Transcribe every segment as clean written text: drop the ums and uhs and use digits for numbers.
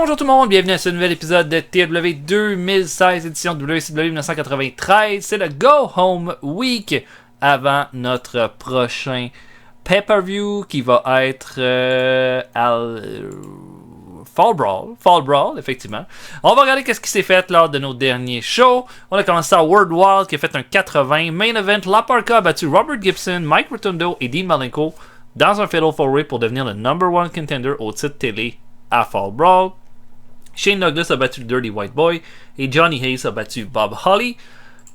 Bonjour tout le monde, bienvenue à ce nouvel épisode de TW 2016, édition WCW 1993. C'est le Go Home Week avant notre prochain pay-per-view qui va être Fall Brawl, effectivement. On va regarder qu'est-ce qui s'est fait lors de nos derniers shows. On a commencé à World Wild qui a fait un 80. Main Event, La Parka a battu Robert Gibson, Mike Rotundo et Dean Malenko dans un Fatal 4-Way pour devenir le #1 contender au titre télé à Fall Brawl. Shane Douglas a battu le Dirty White Boy et Johnny Hayes a battu Bob Holly.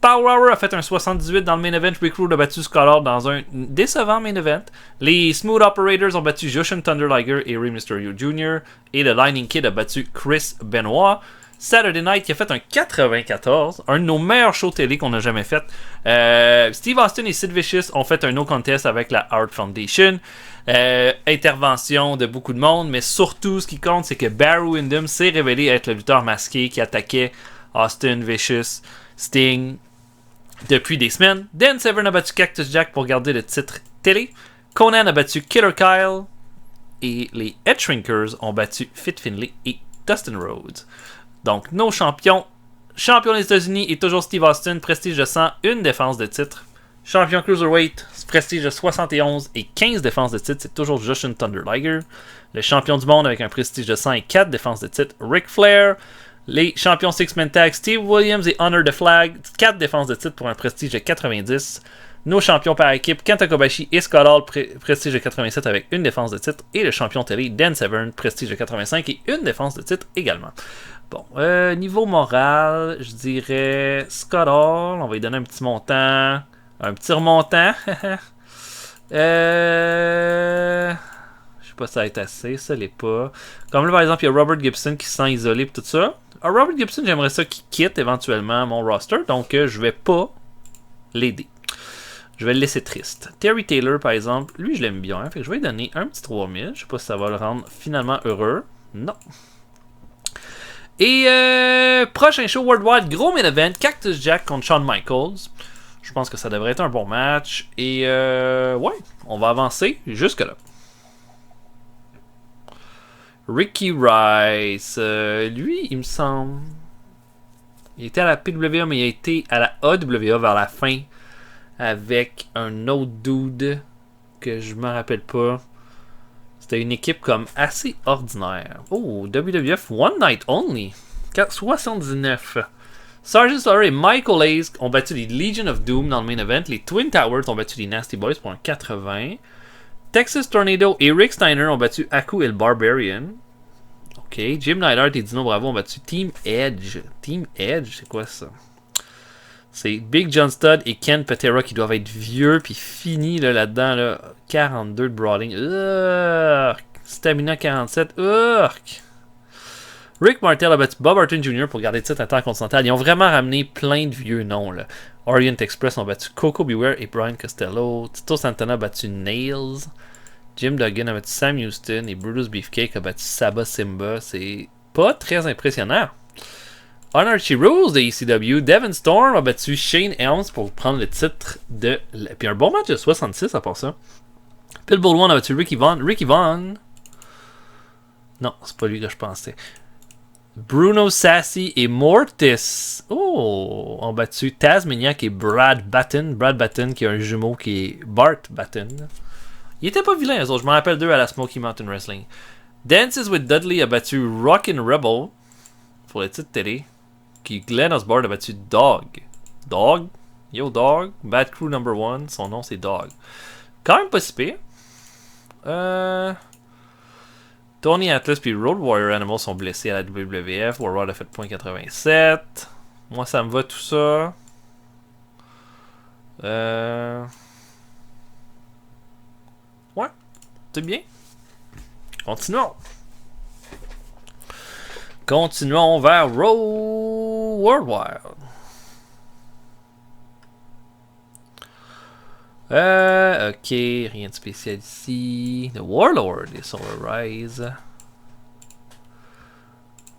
Power Hour a fait un 78 dans le main event. Rick Rude a battu Scott Hall dans un décevant main event. Les Smooth Operators ont battu Jushin Thunder Liger et Rey Mysterio Jr. Et le Lightning Kid a battu Chris Benoit. Saturday Night qui a fait un 94, un de nos meilleurs shows télé qu'on a jamais fait. Steve Austin et Sid Vicious ont fait un no contest avec la Hart Foundation. Intervention de beaucoup de monde, mais surtout ce qui compte c'est que Barry Windham s'est révélé être le lutteur masqué qui attaquait Austin, Vicious, Sting depuis des semaines. Dan Severn a battu Cactus Jack pour garder le titre télé. Conan a battu Killer Kyle et les Head Shrinkers ont battu Fit Finlay et Dustin Rhodes. Donc, nos champions des États-Unis est toujours Steve Austin, prestige de 100, une défense de titre. Champion Cruiserweight, prestige de 71 et 15 défenses de titre, c'est toujours Jushin Thunder Liger. Le champion du monde avec un prestige de 100 et 4 défenses de titre, Ric Flair. Les champions Six-Man Tag, Steve Williams et Honor the Flag, 4 défenses de titre pour un prestige de 90. Nos champions par équipe, Kenta Kobashi et Scott Hall, prestige de 87 avec une défense de titre. Et le champion télé, Dan Severn, prestige de 85 et une défense de titre également. Bon, niveau moral, je dirais Scott Hall, on va lui donner un petit montant, un petit remontant. Je sais pas si ça va être assez, ça l'est pas. Comme là par exemple, il y a Robert Gibson qui se sent isolé et tout ça. Alors, Robert Gibson, j'aimerais ça qu'il quitte éventuellement mon roster, donc je vais pas l'aider. Je vais le laisser triste. Terry Taylor, par exemple, lui je l'aime bien, fait que je vais lui donner un petit 3000. Je sais pas si ça va le rendre finalement heureux. Non. Et prochain show Worldwide, gros main event, Cactus Jack contre Shawn Michaels. Je pense que ça devrait être un bon match. Et ouais, on va avancer jusque là. Ricky Rice, lui, il me semble, il était à la PWA, mais il a été à la AWA vers la fin avec un autre dude que je me rappelle pas. C'était une équipe comme assez ordinaire. Oh, WWF One Night Only. 79. Sergeant Slaughter et Michael Hayes ont battu les Legion of Doom dans le main event. Les Twin Towers ont battu les Nasty Boys pour un 80. Texas Tornado et Rick Steiner ont battu Aku et le Barbarian. Ok. Jim Neidhart et Dino Bravo ont battu Team Edge. Team Edge, c'est quoi ça? C'est Big John Studd et Ken Patera qui doivent être vieux puis finis là-dedans. Là. 42 de brawling. Stamina 47. Rick Martel a battu Bob Orton Jr. pour garder le titre intercontinental. Ils ont vraiment ramené plein de vieux noms. Là. Orient Express ont battu Coco Beware et Brian Costello. Tito Santana a battu Nails. Jim Duggan a battu Sam Houston et Brutus Beefcake a battu Saba Simba. C'est pas très impressionnant. Anarchy Rules de ECW, Devon Storm a battu Shane Helms pour prendre le titre de... Puis un bon match de 66 à part ça. Pitbull One a battu Ricky Vaughn. Non, c'est pas lui que je pensais. Bruno Sassy et Mortis ont battu Tazmaniac et Brad Batten. Brad Batten qui a un jumeau qui est Bart Batten. Il était pas vilain, eux autres. Je me rappelle d'eux à la Smoky Mountain Wrestling. Dances with Dudley a battu Rockin' Rebel pour le titre télé. Qui Glenn Osborne a battu Dog. Dog? Yo Dog. Bad Crew #1. Son nom c'est Dog. Quand même pas si pire. Tony Atlas puis Road Warrior Animal sont blessés à la WWF. Warlord a fait .87. Moi ça me va tout ça. Ouais. C'est bien. Continuons. Continuons vers Raw World Wild. Ok, rien de spécial ici. The Warlord est sur le rise.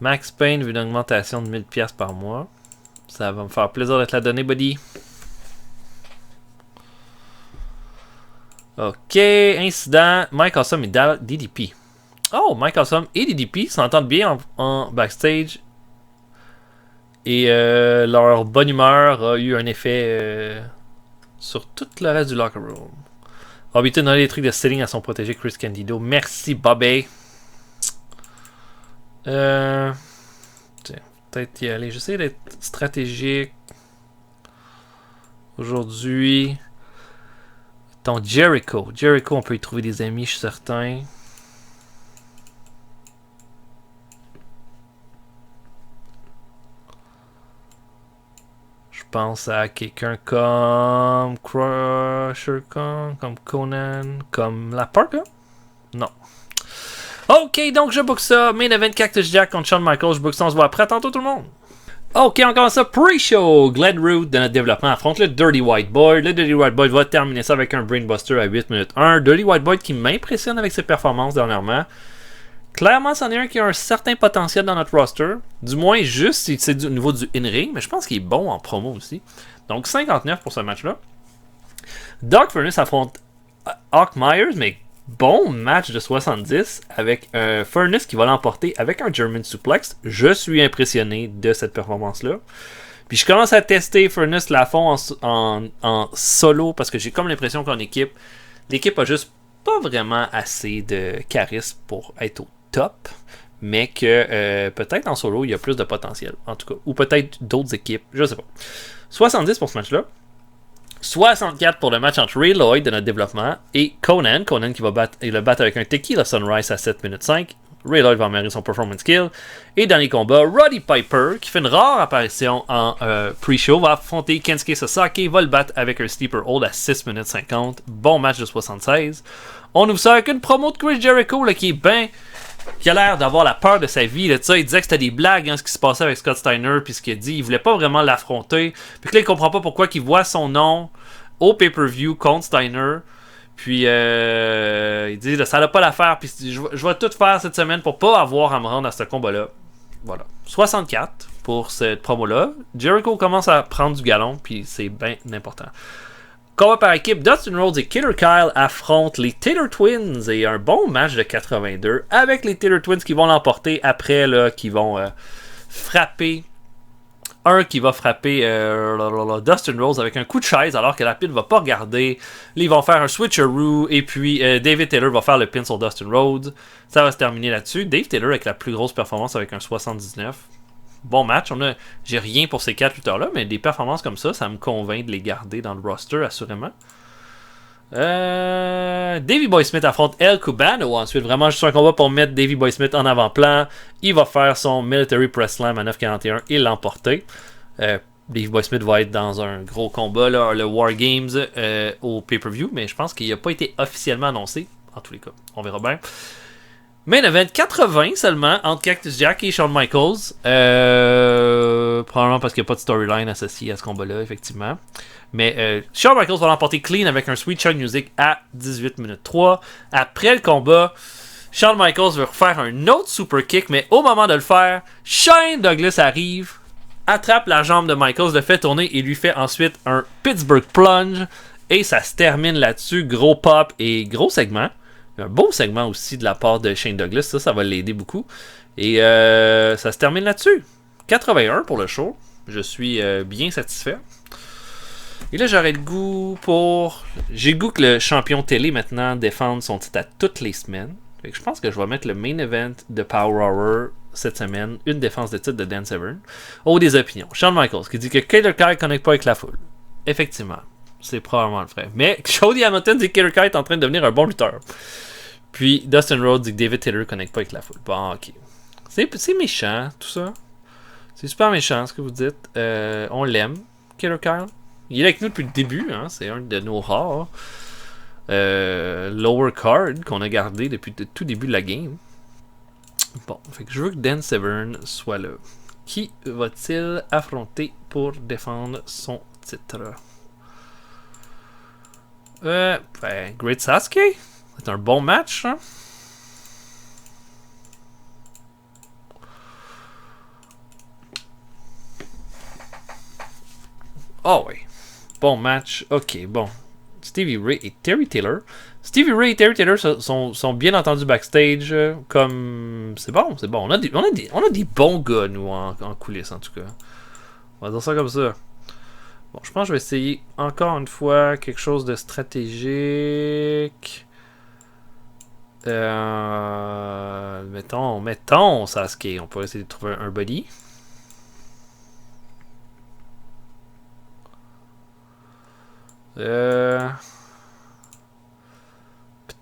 Max Payne veut une augmentation de 1000$ par mois. Ça va me faire plaisir de te la donner, buddy. Ok, incident. Mike Awesome et DDP. Oh, Mike Awesome et DDP s'entendent bien en backstage. Et leur bonne humeur a eu un effet sur tout le reste du locker room. Robinson donné des trucs de selling à son protégé Chris Candido. Merci, Bobby. Peut-être y aller. J'essaie d'être stratégique. Aujourd'hui. Donc, Jericho. Jericho, on peut y trouver des amis, je suis certain. Je pense à quelqu'un comme Crusher Kong, comme Conan, comme La Parka. Non. Ok, donc je book ça. Main event Cactus Jack contre Shawn Michaels. Je book ça. On se voit après. Tantôt tout le monde. Ok, on commence ça. Pre-show. Glenn Root de notre développement affronte le Dirty White Boy. Le Dirty White Boy va terminer ça avec un Brainbuster à 8 minutes 1. Dirty White Boy qui m'impressionne avec ses performances dernièrement. Clairement, c'en est un qui a un certain potentiel dans notre roster. Du moins, juste si c'est au niveau du in-ring. Mais je pense qu'il est bon en promo aussi. Donc 59 pour ce match-là. Doc Furnace affronte Hawk Myers, mais bon match de 70 avec un Furnace qui va l'emporter avec un German Suplex. Je suis impressionné de cette performance-là. Puis je commence à tester Furnace Lafont en solo parce que j'ai comme l'impression qu'en équipe, l'équipe a juste pas vraiment assez de charisme pour être au top. Mais que peut-être en solo, il y a plus de potentiel. En tout cas. Ou peut-être d'autres équipes. Je sais pas. 70 pour ce match-là. 64 pour le match entre Ray Lloyd de notre développement et Conan. Conan qui va le battre avec un Tequila Sunrise à 7 minutes 5. Ray Lloyd va améliorer son performance skill. Et dans les combats, Roddy Piper, qui fait une rare apparition en pre-show, va affronter Kensuke Sasaki, va le battre avec un Sleeper Hold à 6 minutes 50. Bon match de 76. On ouvre ça avec une promo de Chris Jericho là, qui est bien... qui a l'air d'avoir la peur de sa vie. Là, il disait que c'était des blagues, ce qui se passait avec Scott Steiner, puis ce qu'il a dit, il voulait pas vraiment l'affronter. Puis que là, il comprend pas pourquoi il voit son nom au pay-per-view contre Steiner. Puis il dit, là, ça n'a pas l'affaire, puis je vais tout faire cette semaine pour pas avoir à me rendre à ce combat-là. Voilà. 64 pour cette promo-là. Jericho commence à prendre du galon, puis c'est bien important. Combat par équipe, Dustin Rhodes et Killer Kyle affrontent les Taylor Twins et un bon match de 82 avec les Taylor Twins qui vont l'emporter après, là, qui vont frapper. Un qui va frapper Dustin Rhodes avec un coup de chaise alors que la pin ne va pas regarder. Là, ils vont faire un switcheroo et puis David Taylor va faire le pin sur Dustin Rhodes. Ça va se terminer là-dessus. Dave Taylor avec la plus grosse performance avec un 79. Bon match. J'ai rien pour ces 4 lutteurs-là, mais des performances comme ça me convainc de les garder dans le roster, assurément. Davey Boy Smith affronte El Cubano. Ensuite, vraiment juste un combat pour mettre Davey Boy Smith en avant-plan. Il va faire son Military Press Slam à 9,41 et l'emporter. Davey Boy Smith va être dans un gros combat, là, le War Games au pay-per-view, mais je pense qu'il n'a pas été officiellement annoncé. En tous les cas, on verra bien. Main event 80 seulement entre Cactus Jack et Shawn Michaels. Probablement parce qu'il n'y a pas de storyline associée à ce combat-là, effectivement. Mais Shawn Michaels va l'emporter clean avec un Sweet Shine Music à 18 minutes 3. Après le combat, Shawn Michaels veut refaire un autre super kick, mais au moment de le faire, Shane Douglas arrive, attrape la jambe de Michaels, le fait tourner et lui fait ensuite un Pittsburgh Plunge. Et ça se termine là-dessus. Gros pop et gros segment. Un beau segment aussi de la part de Shane Douglas, ça va l'aider beaucoup. Et ça se termine là-dessus. 81 pour le show. Je suis bien satisfait. Et là, j'aurais le goût pour... J'ai le goût que le champion télé maintenant défende son titre à toutes les semaines. Fait que je pense que je vais mettre le main event de Power Hour cette semaine. Une défense de titre de Dan Severn. Au des opinions. Shawn Michaels qui dit que Killer Kyle ne connecte pas avec la foule. Effectivement. C'est probablement le vrai. Mais Cody Hamilton dit que Killer Kyle est en train de devenir un bon lutteur. Puis Dustin Rhodes dit que David Taylor ne connecte pas avec la foule. Bon, ok. C'est méchant, tout ça. C'est super méchant ce que vous dites. On l'aime, Killer Kyle. Il est avec nous depuis le début. Hein? C'est un de nos rares lower card qu'on a gardé depuis le tout début de la game. Bon, fait que je veux que Dan Severn soit là. Qui va-t-il affronter pour défendre son titre? Great Sasuke? C'est un bon match, hein? Oh oui. Bon match. Ok, bon. Stevie Ray et Terry Taylor. Stevie Ray et Terry Taylor sont bien entendus backstage. Comme. C'est bon, c'est bon. On a des bons gars, nous, en coulisses, en tout cas. On va dire ça comme ça. Bon, je pense que je vais essayer encore une fois quelque chose de stratégique. Mettons Sasuke. On pourrait essayer de trouver un buddy.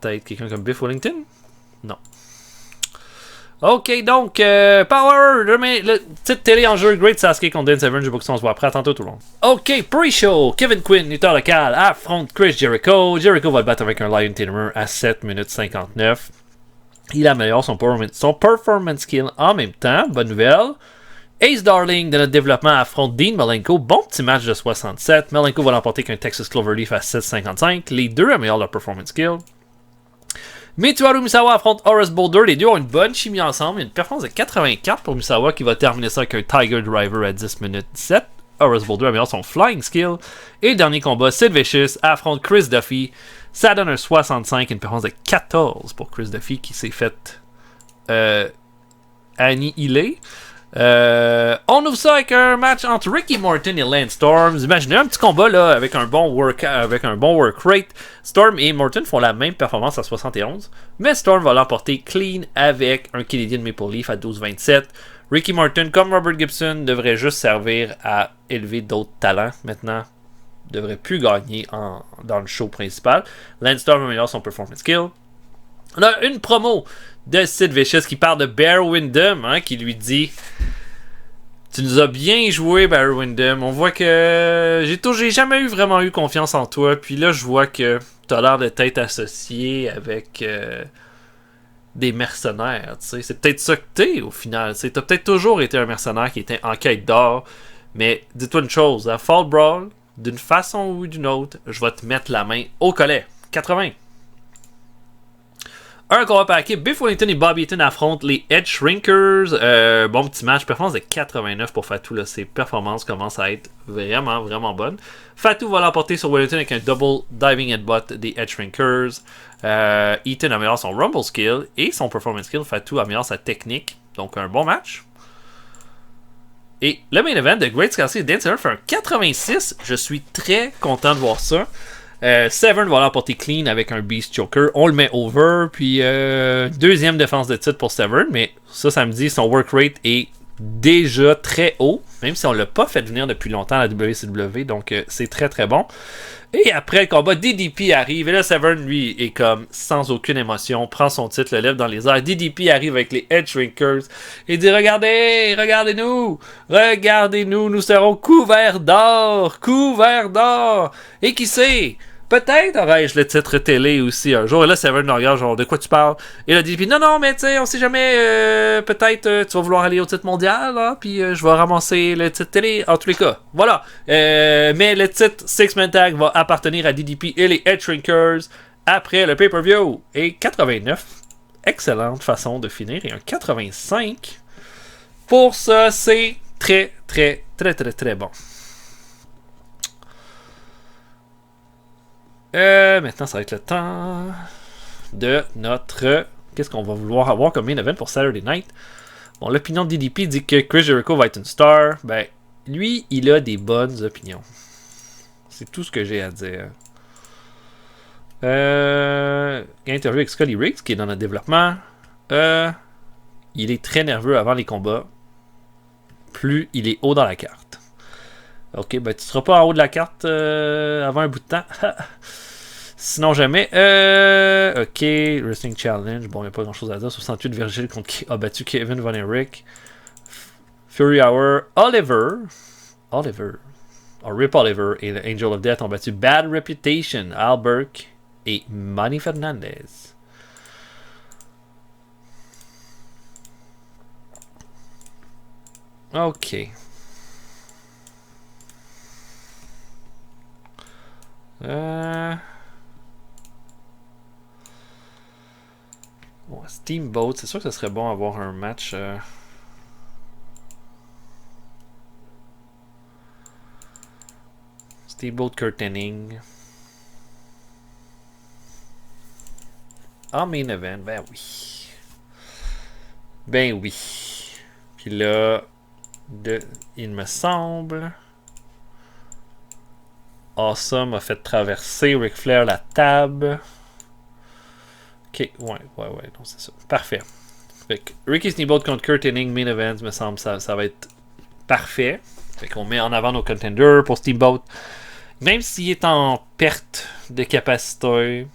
Peut-être quelqu'un comme Biff Wellington? Non. Ok, donc, Power, le titre télé en jeu, Great Sasuke contre Dan Severn, j'ai beaucoup on se voit après, à tantôt tout le monde. Ok, pre-show, Kevin Quinn, lutteur local, affronte Chris Jericho. Jericho va le battre avec un Lion Tamer à 7 minutes 59. Il améliore son performance skill en même temps, bonne nouvelle. Ace Darling de notre développement affronte Dean Malenko. Bon petit match de 67. Malenko va l'emporter qu'un Texas Cloverleaf à 7,55. Les deux améliorent leur performance skill. Mitsuharu Misawa affronte Horace Boulder. Les deux ont une bonne chimie ensemble. Il y a une performance de 84 pour Misawa qui va terminer ça avec un Tiger Driver à 10 minutes 17. Horace Boulder améliore son flying skill. Et le dernier combat, Sid Vicious affronte Chris Duffy. Ça donne un 65 et une performance de 14 pour Chris Duffy qui s'est fait annihiler. On ouvre ça avec un match entre Ricky Morton et Lance Storm. Imaginez un petit combat là avec un bon work rate. Storm et Morton font la même performance à 71, mais Storm va l'emporter clean avec un Canadian Maple Leaf à 12-27. Ricky Morton, comme Robert Gibson, devrait juste servir à élever d'autres talents maintenant. Devrait plus gagner dans le show principal. Lance Storm améliore son performance skill. On a une promo de Sid Vicious qui parle de Bear Windham, qui lui dit: tu nous as bien joué, Bear Windham. On voit que j'ai jamais vraiment eu confiance en toi. Puis là, je vois que t'as l'air de t'être associé avec des mercenaires. T'sais. C'est peut-être ça que t'es au final. T'as peut-être toujours été un mercenaire qui était en quête d'or. Mais dis-toi une chose, à Fall Brawl, d'une façon ou d'une autre, je vais te mettre la main au collet. 80. Un combat par équipe, Biff Wellington et Bobby Eaton affrontent les Edge Shrinkers. Bon petit match, performance de 89 pour Fatou. Là. Ses performances commencent à être vraiment, vraiment bonnes. Fatou va l'emporter sur Wellington avec un double diving headbutt des Edge Shrinkers. Eaton améliore son Rumble skill et son performance skill. Fatou améliore sa technique. Donc un bon match. Et le main event de Great Sasuke et Dan Severn fait un 86. Je suis très content de voir ça. Severn va l'emporter clean avec un Beast Choker. On le met over. Puis deuxième défense de titre pour Severn. Mais ça me dit son work rate est déjà très haut. Même si on ne l'a pas fait venir depuis longtemps à la WCW. Donc c'est très très bon. Et après le combat, DDP arrive. Et là, Severn, lui, est comme sans aucune émotion. Prend son titre, le lève dans les airs. DDP arrive avec les Edge Shrinkers. Et dit: regardez-nous. Regardez-nous. Nous serons couverts d'or. Couverts d'or. Et qui sait? Peut-être aurais-je le titre télé aussi un jour. Et là, Severn regarde, genre, de quoi tu parles? Et là, DDP: non, mais tu sais, on sait jamais. Peut-être tu vas vouloir aller au titre mondial. Hein, puis je vais ramasser le titre télé. En tous les cas, voilà. Mais le titre Six-Man Tag va appartenir à DDP et les Edge Shrinkers après le pay-per-view. Et 89. Excellente façon de finir. Et un 85. Pour ça, c'est très, très, très, très, très bon. Maintenant, ça va être le temps de notre... Qu'est-ce qu'on va vouloir avoir comme main event pour Saturday Night? Bon, l'opinion de DDP dit que Chris Jericho va être une star. Ben, lui, il a des bonnes opinions. C'est tout ce que j'ai à dire. Interview avec Scotty Riggs, qui est dans notre développement. Il est très nerveux avant les combats. Plus il est haut dans la carte. Ok, ben tu seras pas en haut de la carte avant un bout de temps. Sinon jamais. Ok, Wrestling Challenge. Bon, il n'y a pas grand chose à dire. 68 Virgil contre qui a battu Kevin Von Erich. Fury Hour. Oliver. Rip Oliver et le Angel of Death ont battu Bad Reputation, Al Burke et Manny Fernandez. Ok. Bon, Steamboat, c'est sûr que ce serait bon avoir un match. Steamboat Kurt Hennig. en main event. Ben oui. Ben oui. Puis là, il me semble... Awesome a fait traverser Ric Flair la table. Ok, ouais, non, c'est ça. Parfait. Fait que Ricky Steamboat contre Kurt Hennig, main event, me semble, ça va être parfait. Fait qu'on met en avant nos contenders pour Steamboat. Même s'il est en perte de capacité,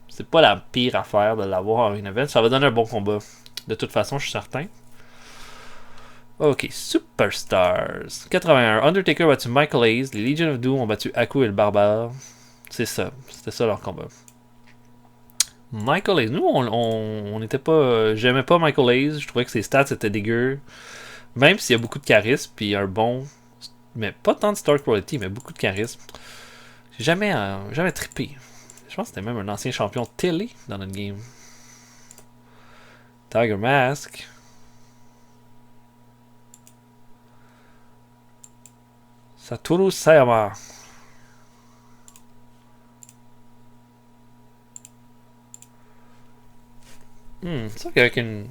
c'est pas la pire affaire de l'avoir en main event. Ça va donner un bon combat. De toute façon, je suis certain. Ok, Superstars. 81. Undertaker a battu Michael Hayes. Les Legion of Doom ont battu Haku et le Barbare. C'est ça. C'était ça leur combat. Michael Hayes. Nous, on n'était pas... J'aimais pas Michael Hayes. Je trouvais que ses stats étaient dégueux. Même s'il y a beaucoup de charisme. Puis un bon... Mais pas tant de star quality, mais beaucoup de charisme. J'ai jamais trippé. Je pense que c'était même un ancien champion de télé dans notre game. Tiger Mask. Satoru Sayama. C'est sûr qu'avec une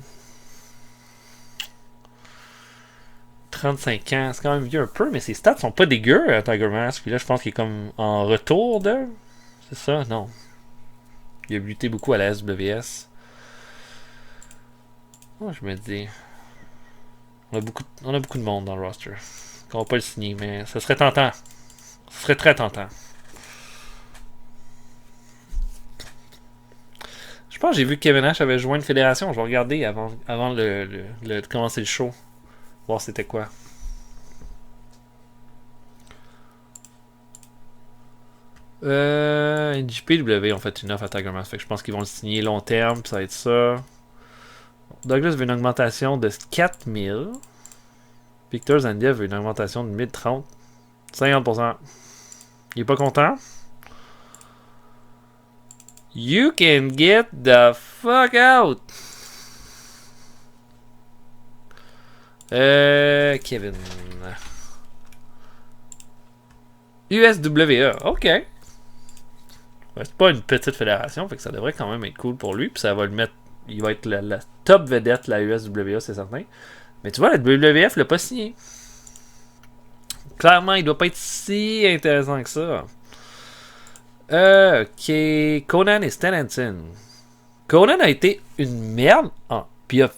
35 ans, c'est quand même vieux un peu, mais ses stats sont pas dégueux, Tiger Mask. Puis là, je pense qu'il est comme en retour de... C'est ça? Non. Il a lutté beaucoup à la SWS. Moi, je me dis... On a beaucoup de monde dans le roster. On va pas le signer, mais ça serait tentant. Ce serait très tentant. Je pense que j'ai vu que Kevin Nash avait joint une fédération. Je vais regarder avant de commencer le show. Voir c'était quoi. NJPW ont fait une offre à Tiger Mask. Fait que je pense qu'ils vont le signer long terme. Ça va être ça. Douglas veut une augmentation de 4000. Victor Zandia veut une augmentation de 1030. 50%. Il est pas content? You can get the fuck out! Kevin. USWA. OK. Ouais, c'est pas une petite fédération, fait que ça devrait quand même être cool pour lui. Puis ça va le mettre. Il va être la top vedette, la USWA, c'est certain. Mais tu vois, la WWF l'a pas signé. Clairement, il doit pas être si intéressant que ça. Ok. Conan et Stenson. Conan a été une merde. Puis a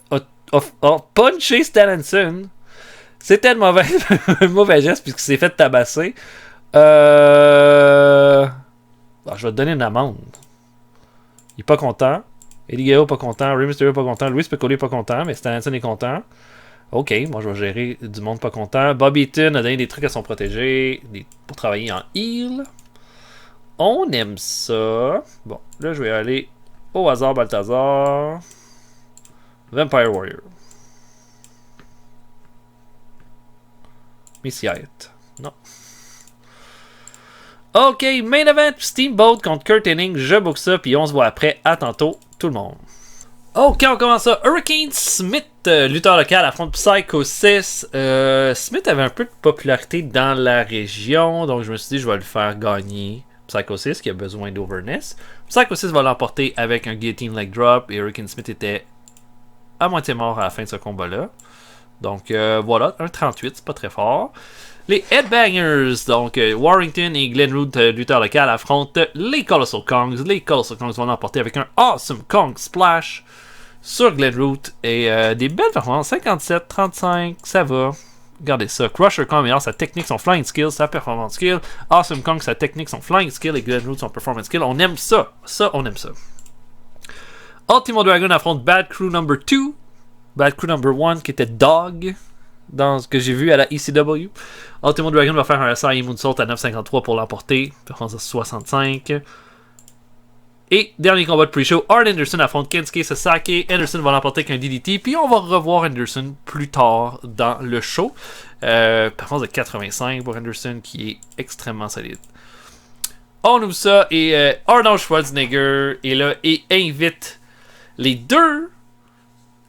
punché Stenson. C'était une mauvaise geste puisqu'il s'est fait tabasser. Je vais te donner une amende. Il est pas content. Eddie Guerrero pas content. Rey Mysterio pas content. Louis Piccolo pas content. Mais Stenson est content. Ok, moi je vais gérer du monde pas content. Bobby Eaton a donné des trucs à son protégé pour travailler en heal. On aime ça. Bon, là je vais aller au hasard Balthazar. Vampire Warrior. Missy Hyatt. Non. Ok, main event Steamboat contre Kurt Hennig. Je book ça, puis on se voit après. À tantôt, tout le monde. Ok, on commence ça. Hurricane Smith, lutteur local, affronte Psycho 6. Smith avait un peu de popularité dans la région, donc je me suis dit je vais le faire gagner. Psycho 6 qui a besoin d'overness. Psycho 6 va l'emporter avec un guillotine leg drop et Hurricane Smith était à moitié mort à la fin de ce combat-là. Donc voilà, 1.38, c'est pas très fort. Les Headbangers, donc Warrington et Glenn Root, lutteur local, affrontent les Colossal Kongs. Les Colossal Kongs vont l'emporter avec un Awesome Kong Splash sur Glenn Root et des belles performances. 57, 35, ça va. Regardez ça. Crusher Kong meilleur, sa technique, son flying skill, sa performance skill. Awesome Kong, sa technique, son flying skill et Glenn Root, son performance skill. On aime ça. Ça, on aime ça. Ultimo Dragon affronte Bad Crew Number 2. Bad Crew Number 1 qui était Dog dans ce que j'ai vu à la ECW. Ultimo Dragon va faire un SI Moonsault à 9.53 pour l'emporter. Performance à 65. Et dernier combat de pre-show, Arn Anderson affronte Kensuke Sasaki. Anderson va l'emporter avec un DDT. Puis on va revoir Anderson plus tard dans le show. Performance de 85 pour Anderson qui est extrêmement solide. On ouvre ça et Arnold Schwarzenegger est là et invite les deux,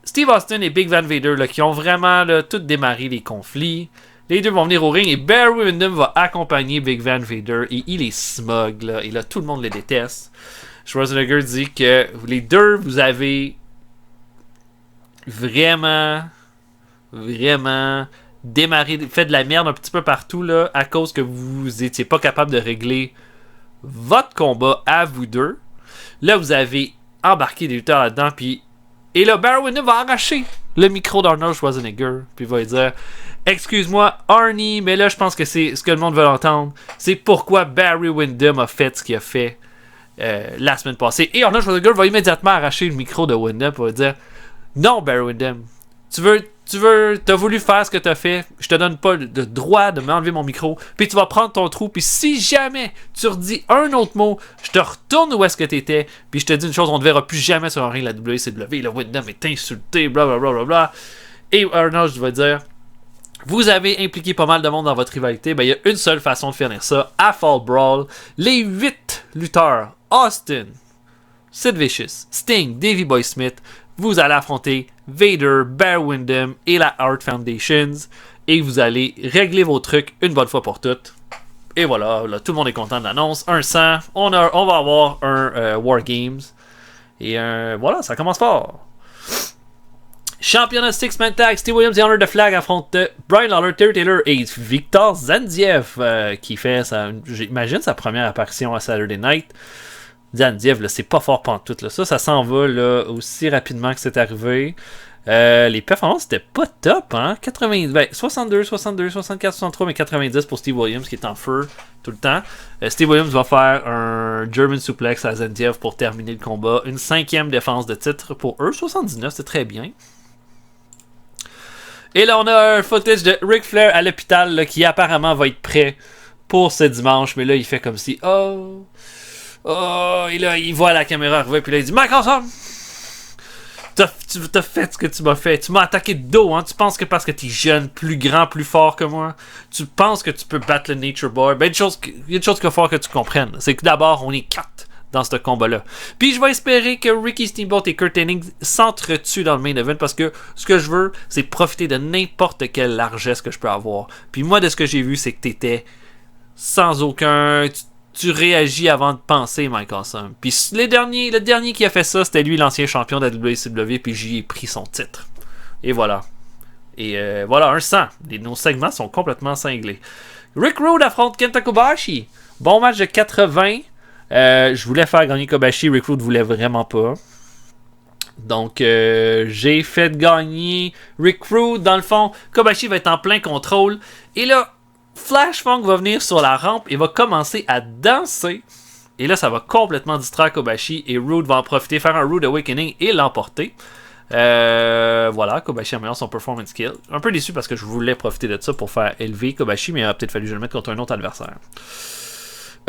Steve Austin et Big Van Vader, là, qui ont vraiment là, tout démarré les conflits. Les deux vont venir au ring et Barry Windham va accompagner Big Van Vader et il est smug là, et là tout le monde le déteste. Schwarzenegger dit que les deux, vous avez vraiment démarré, fait de la merde un petit peu partout là, à cause que vous étiez pas capable de régler votre combat à vous deux. Là, vous avez embarqué des lutteurs là-dedans, puis et là, Barry Windham va arracher le micro d'Arnold Schwarzenegger, puis il va lui dire « Excuse-moi, Arnie, mais là, je pense que c'est ce que le monde veut entendre. C'est pourquoi Barry Windham a fait ce qu'il a fait la semaine passée. » Et Arnold Schwarzenegger va immédiatement arracher le micro de Windham pour lui dire « Non, Barry Windham, t'as voulu faire ce que t'as fait, je te donne pas le droit de m'enlever mon micro, puis tu vas prendre ton trou, puis si jamais tu redis un autre mot, je te retourne où est-ce que t'étais, puis je te dis une chose, on ne verra plus jamais sur un ring la WCW, le Windham est insulté, blablabla. Et Arnold va dire, vous avez impliqué pas mal de monde dans votre rivalité, ben il y a une seule façon de finir ça, à Fall Brawl, les 8 lutteurs, Austin, Sid Vicious, Sting, Davey Boy Smith, vous allez affronter Vader, Barry Windham et la Hart Foundations. Et vous allez régler vos trucs une bonne fois pour toutes. Et voilà, là, tout le monde est content de l'annonce. Un 100, on va avoir un War Games. Et voilà, ça commence fort. Championnat Six-Man Tag, Steve Williams et Honor the Flag affrontent Brian Lawler, Terry Taylor et Victor Zanziev qui fait, j'imagine, sa première apparition à Saturday Night. Zanziev, là, c'est pas fort pantoute. Là. Ça s'en va là, aussi rapidement que c'est arrivé. Les performances étaient pas top, hein? 62, 64, 63, mais 90 pour Steve Williams qui est en feu tout le temps. Steve Williams va faire un German Suplex à Zanziev pour terminer le combat. Une 5e défense de titre pour eux. 79, c'est très bien. Et là, on a un footage de Ric Flair à l'hôpital là, qui apparemment va être prêt pour ce dimanche. Mais là, il fait comme si... Oh, et là, il voit la caméra arriver, puis là, il dit « Mike Awesome! T'as fait ce que tu m'as fait. Tu m'as attaqué de dos, hein? Tu penses que parce que t'es jeune, plus grand, plus fort que moi, tu penses que tu peux battre le Nature Boy? Ben, il y a une chose qu'il va falloir que tu comprennes. C'est que d'abord, on est 4 dans ce combat-là. Puis je vais espérer que Ricky Steamboat et Kurt Hennig s'entretuent dans le main event parce que ce que je veux, c'est profiter de n'importe quelle largesse que je peux avoir. Puis moi, de ce que j'ai vu, c'est que t'étais sans aucun... Tu réagis avant de penser, Mike Awesome. Puis le dernier qui a fait ça, c'était lui, l'ancien champion de la WCW, puis j'y ai pris son titre. Et voilà. Et voilà, un 100. Nos segments sont complètement cinglés. Rick Rude affronte Kenta Kobashi. Bon match de 80. Je voulais faire gagner Kobashi. Rick Rude voulait vraiment pas. Donc, j'ai fait gagner Rick Rude. Dans le fond, Kobashi va être en plein contrôle. Et là, Flash Funk va venir sur la rampe et va commencer à danser. Et là, ça va complètement distraire Kobashi. Et Rude va en profiter, faire un Rude Awakening et l'emporter. Voilà, Kobashi améliore son performance skill. Un peu déçu parce que je voulais profiter de ça pour faire élever Kobashi, mais il a peut-être fallu que je le mette contre un autre adversaire.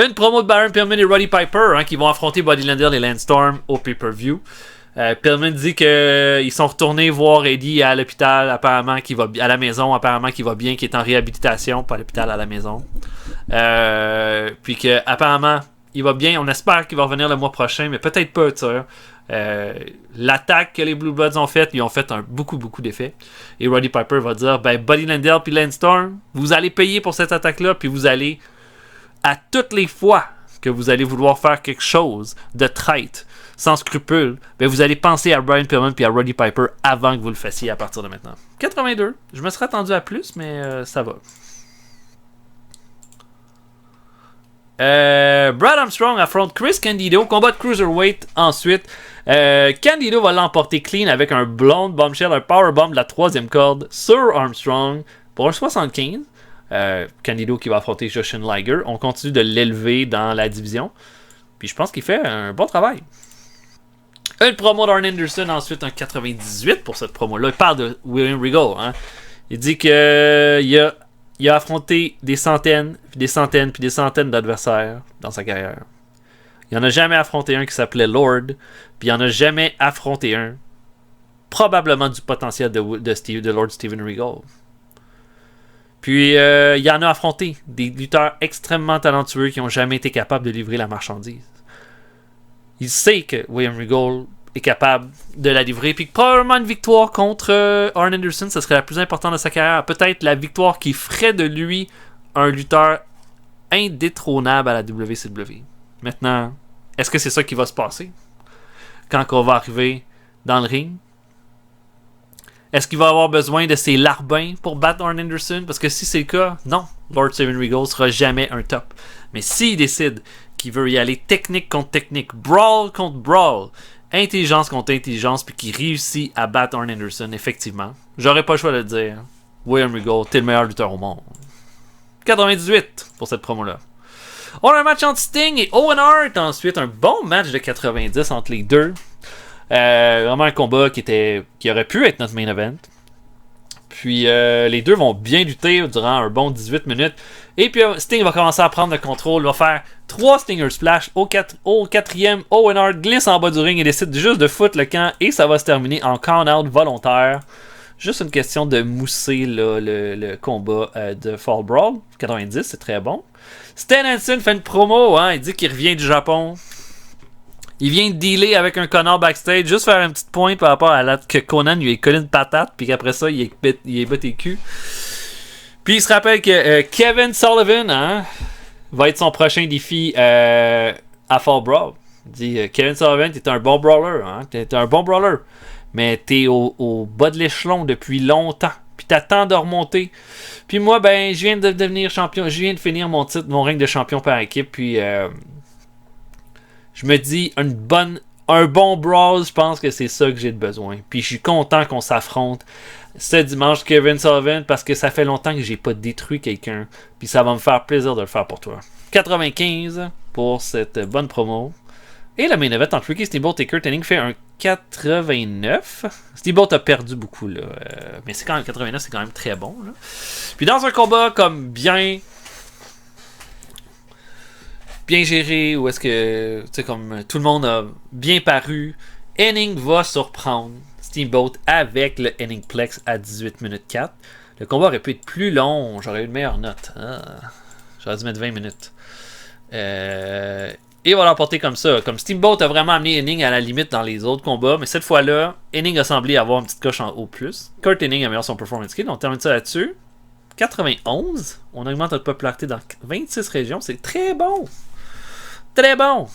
Une promo de Baron Pillman et Roddy Piper qui vont affronter Buddy Landel et Landstorm au pay-per-view. Pillman dit qu'ils sont retournés voir Eddie à l'hôpital, apparemment qu'il va à la maison, apparemment qu'il va bien, qu'il est en réhabilitation, pas à l'hôpital, à la maison. Puis que apparemment il va bien, on espère qu'il va revenir le mois prochain, mais peut-être pas, tu sais. L'attaque que les Blue Bloods ont faite, ils ont fait beaucoup d'effets. Et Roddy Piper va dire, ben Buddy Landel puis Landstorm, vous allez payer pour cette attaque-là, puis vous allez, à toutes les fois que vous allez vouloir faire quelque chose de traite, sans scrupule, ben vous allez penser à Brian Pillman et à Roddy Piper avant que vous le fassiez à partir de maintenant. 82. Je me serais attendu à plus, mais ça va. Brad Armstrong affronte Chris Candido, combat de Cruiserweight ensuite. Candido va l'emporter clean avec un blonde bombshell, un powerbomb de la 3e corde sur Armstrong pour un 75. Candido qui va affronter Jushin Liger. On continue de l'élever dans la division. Puis je pense qu'il fait un bon travail. Une promo d'Arn Anderson, ensuite un 98 pour cette promo-là. Il parle de William Regal. Hein. Il dit qu'il a affronté des centaines, puis des centaines, puis des centaines d'adversaires dans sa carrière. Il n'en a jamais affronté un qui s'appelait Lord, puis il n'en a jamais affronté un, probablement du potentiel de Lord Steven Regal. Puis il en a affronté des lutteurs extrêmement talentueux qui n'ont jamais été capables de livrer la marchandise. Il sait que William Regal est capable de la livrer, puis que probablement une victoire contre Arn Anderson, ce serait la plus importante de sa carrière. Peut-être la victoire qui ferait de lui un lutteur indétrônable à la WCW. Maintenant, Est-ce que c'est ça qui va se passer quand on va arriver dans le ring? Est-ce qu'il va avoir besoin de ses larbins pour battre Arn Anderson? Parce que si c'est le cas, non. Lord Steven Regal sera jamais un top. Mais s'il décide qu'il veut y aller technique contre technique, brawl contre brawl, intelligence contre intelligence, puis qu'il réussit à battre Arn Anderson, effectivement, j'aurais pas le choix de le dire. William Regal, t'es le meilleur lutteur au monde. 98 pour cette promo-là. On a un match entre Sting et Owen Hart. Ensuite, un bon match de 90 entre les deux. Vraiment un combat qui aurait pu être notre main event. Puis les deux vont bien lutter durant un bon 18 minutes. Et puis Sting va commencer à prendre le contrôle. Il va faire 3 Stinger Splash. Au quatrième, Owen Hart glisse en bas du ring et décide juste de foutre le camp. Et ça va se terminer en count-out volontaire. Juste une question de mousser là, le combat de Fall Brawl. 90, c'est très bon. Stan Hansen fait une promo. Hein, il dit qu'il revient du Japon. Il vient de dealer avec un connard backstage, juste faire un petit point par rapport à la que Conan lui ait collé une patate, puis qu'après ça, il est battu le cul. Puis il se rappelle que Kevin Sullivan va être son prochain défi à Fall Brawl. Il dit Kevin Sullivan, t'es un bon brawler, t'es un bon brawler, mais t'es au bas de l'échelon depuis longtemps, puis t'attends de remonter. Puis moi, ben, je viens de devenir champion, je viens de finir mon règne de champion par équipe, puis je me dis, un bon brawl, je pense que c'est ça que j'ai besoin. Puis je suis content qu'on s'affronte ce dimanche, Kevin Sullivan, parce que ça fait longtemps que j'ai pas détruit quelqu'un. Puis ça va me faire plaisir de le faire pour toi. 95 pour cette bonne promo. Et la main event entre Ricky Steamboat et Kurt Hennig fait un 89. Steamboat a perdu beaucoup, là. Mais c'est quand même 89, c'est quand même très bon, là. Puis dans un combat comme bien géré, ou est-ce que, tu sais, comme tout le monde a bien paru, Hennig va surprendre Steamboat avec le Hennigplex à 18 minutes 4. Le combat aurait pu être plus long, j'aurais eu une meilleure note. J'aurais dû mettre 20 minutes. Et on va l'emporter comme ça. Comme Steamboat a vraiment amené Hennig à la limite dans les autres combats, mais cette fois-là, Hennig a semblé avoir une petite coche en haut plus. Kurt Hennig améliore son performance kit, on termine ça là-dessus. 91, on augmente notre popularité dans 26 régions, c'est très bon. Très bon.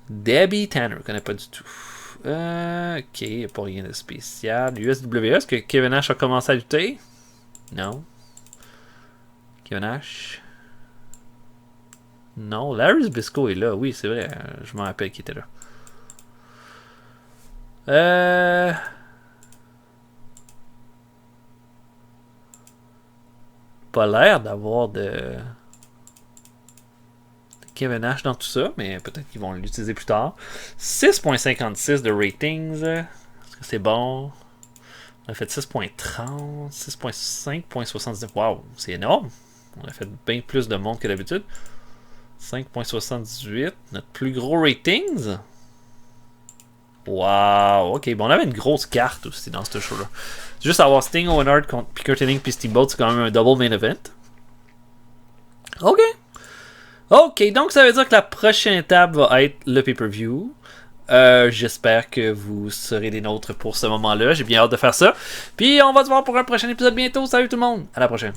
Debbie Tanner, je connais pas du tout. Ok, pas rien de spécial. USWE, est-ce que Kevin Nash a commencé à lutter? Non. Kevin Nash? Non, Larry Zbyszko est là. Oui, c'est vrai. Je m'en rappelle qu'il était là. Pas l'air d'avoir de Kevin Nash dans tout ça, mais peut-être qu'ils vont l'utiliser plus tard. 6.56 de ratings. Est-ce que c'est bon? On a fait 6.30, 6.5.79. Wow, c'est énorme. On a fait bien plus de monde que d'habitude. 5.78. Notre plus gros ratings. Wow, ok. Bon, on avait une grosse carte aussi dans ce show-là. Juste avoir Sting, Owen Hart contre Kurt Hennig puis Steamboat, c'est quand même un double main event. Ok. Ok, donc ça veut dire que la prochaine étape va être le pay-per-view. J'espère que vous serez des nôtres pour ce moment-là. J'ai bien hâte de faire ça. Puis on va se voir pour un prochain épisode bientôt. Salut tout le monde. À la prochaine.